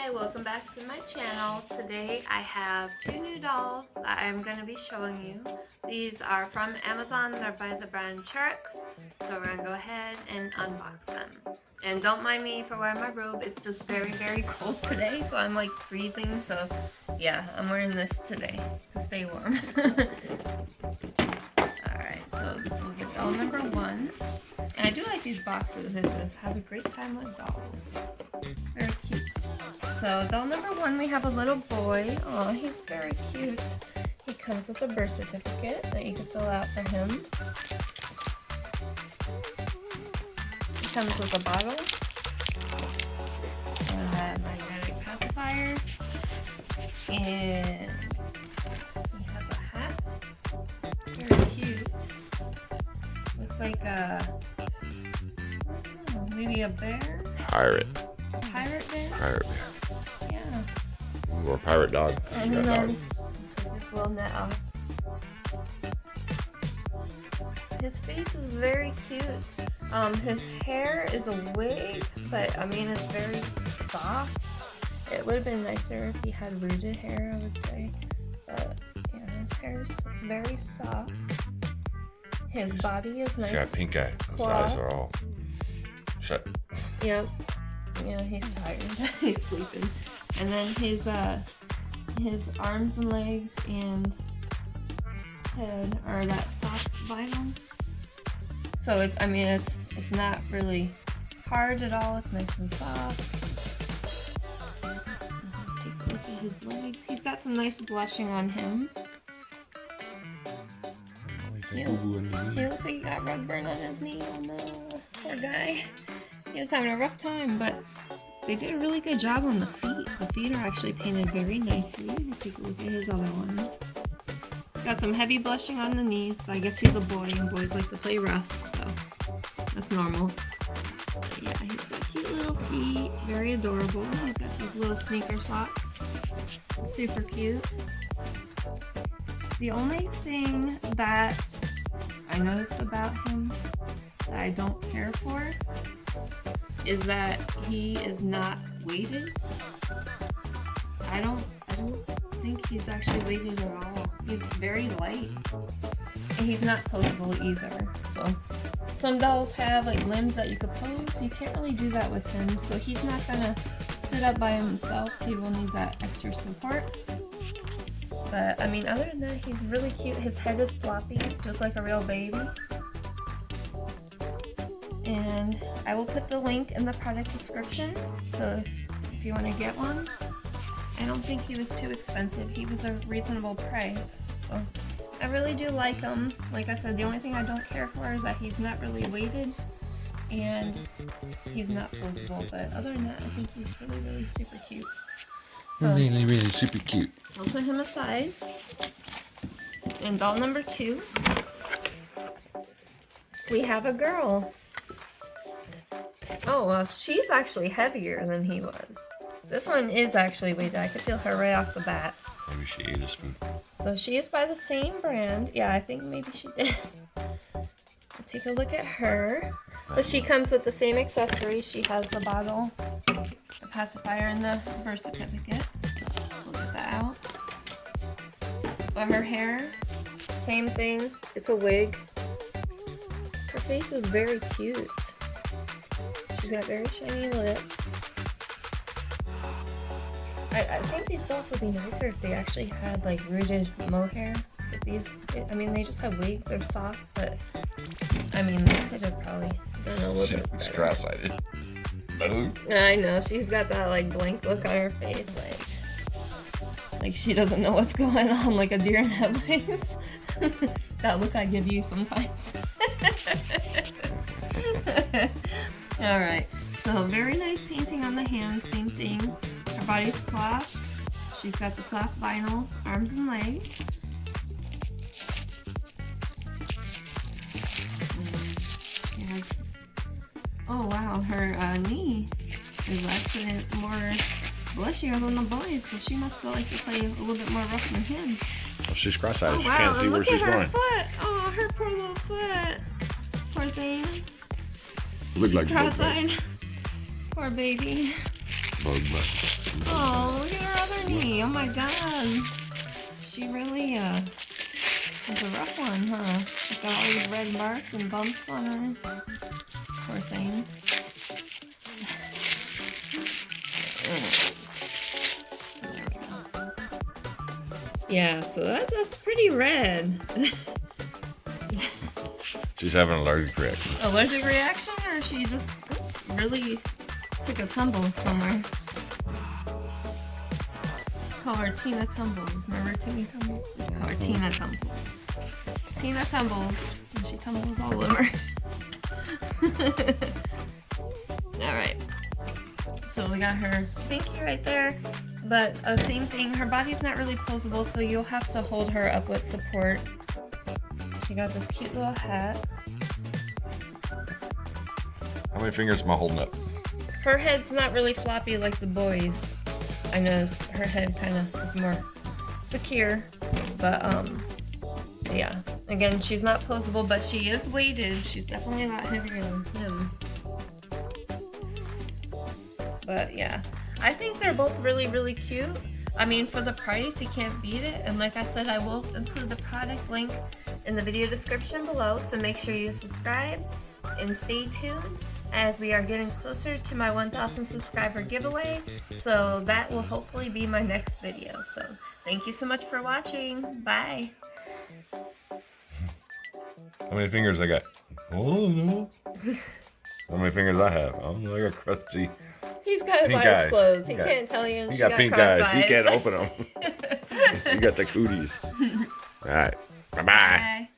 Hi, welcome back to my channel. Today I have two new dolls that I'm going to be showing you. These are from Amazon. They're by the brand Charex. So we're going to go ahead and unbox them. And don't mind me for wearing my robe. It's just very, very cold today. So I'm like freezing. So yeah, I'm wearing this today to stay warm. Alright, so we'll get doll number one. And I do like these boxes. This says, have a great time with dolls. Very cute. So doll number one, we have a little boy. Oh, he's very cute. He comes with a birth certificate that you can fill out for him. He comes with a bottle. And a magnetic pacifier. And he has a hat. It's very cute. Looks like a, I don't know, maybe a bear? Pirate. Pirate bear? Pirate bear. Yeah. Or a pirate dog. And then this little net off. His face is very cute. His hair is a wig, but I mean it's very soft. It would have been nicer if he had rooted hair, I would say. But yeah, his hair is very soft. His body is nice. He's got pink eye. His Claw. eyes are all shut. Yep. Yeah, he's tired. He's sleeping. And then his arms and legs and head are that soft vinyl. So it's, I mean, it's not really hard at all. It's nice and soft. Take a look at his legs. He's got some nice blushing on him. He looks like he got rug burn on his knee. Oh no, poor guy. He was having a rough time, but they did a really good job on the feet. The feet are actually painted very nicely. Take a look at his other one. He's got some heavy blushing on the knees, but I guess he's a boy, and boys like to play rough, so that's normal. But yeah, he's got cute little feet, very adorable. He's got these little sneaker socks, super cute. The only thing that I noticed about him that I don't care for is that he is not weighted. I don't think he's actually weighted at all. He's very light. And he's not posable either. So some dolls have like limbs that you could pose. You can't really do that with him. So he's not gonna sit up by himself. He will need that extra support. But I mean, other than that, he's really cute. His head is floppy, just like a real baby. And I will put the link in the product description, so if you want to get one. I don't think he was too expensive. He was a reasonable price, so I really do like him. Like I said, the only thing I don't care for is that he's not really weighted and he's not posable. But other than that, I think he's really, really super cute. So Really, really super cute. I'll put him aside. And doll number two, we have a girl. Oh, well, she's actually heavier than he was. This one is actually weighted. I could feel her right off the bat. Maybe she ate his food. So she is by the same brand. Yeah, I think maybe she did. We'll take a look at her. But she comes with the same accessories. She has the bottle, the pacifier, and the birth certificate. We'll get that out. But her hair, same thing. It's a wig. Her face is very cute. She's got very shiny lips. I think these dolls would be nicer if they actually had like rooted mohair. But these, I mean, they just have wigs. They're soft, but I mean, they could have probably done a little bit better. Cross-eyed. No. I know, she's got that like blank look on her face, like she doesn't know what's going on, like a deer in headlights. That look I give you sometimes. Alright, so very nice painting on the hands, same thing. Her body's cloth. She's got the soft vinyl arms and legs. She has, oh wow, her knee is actually more blushier than the boys, so she must still like to play a little bit more rough than him. Well, she's cross-eyed. Oh She wow, can't see and where look she's at her going. foot. Oh, her poor little foot. Poor thing. Look like Cross-eyed. Poor baby. bug bite. Oh, look at her other knee. Oh my god. She really is a rough one, huh? She's got all these red marks and bumps on her. Poor thing. There we go. Yeah, so that's pretty red. She's having an allergic reaction. Allergic reaction, or she just really took a tumble somewhere? Call her Tina Tumbles. Remember Tina Tumbles? We call her Tina Tumbles. Tina Tumbles, and she tumbles all over. Alright. So we got her pinky right there. But same thing, her body's not really posable, so you'll have to hold her up with support. She got this cute little hat. How many fingers am I holding up? Her head's not really floppy like the boys. I noticed her head kind of is more secure. But, yeah. Again, she's not posable, but she is weighted. She's definitely a lot heavier than him. But, yeah. I think they're both really, really cute. I mean, for the price, you can't beat it. And like I said, I will include the product link in the video description below. So make sure you subscribe and stay tuned as we are getting closer to my 1,000 subscriber giveaway. So that will hopefully be my next video. So thank you so much for watching. Bye. How many fingers I got? Oh no. How many fingers I have? Oh, I got crusty. He's got his Pink eyes eyes. closed. He He got- can't tell you. And He she got pink crossed eyes. He can't open them. You got the cooties. All right. Bye-bye. Bye.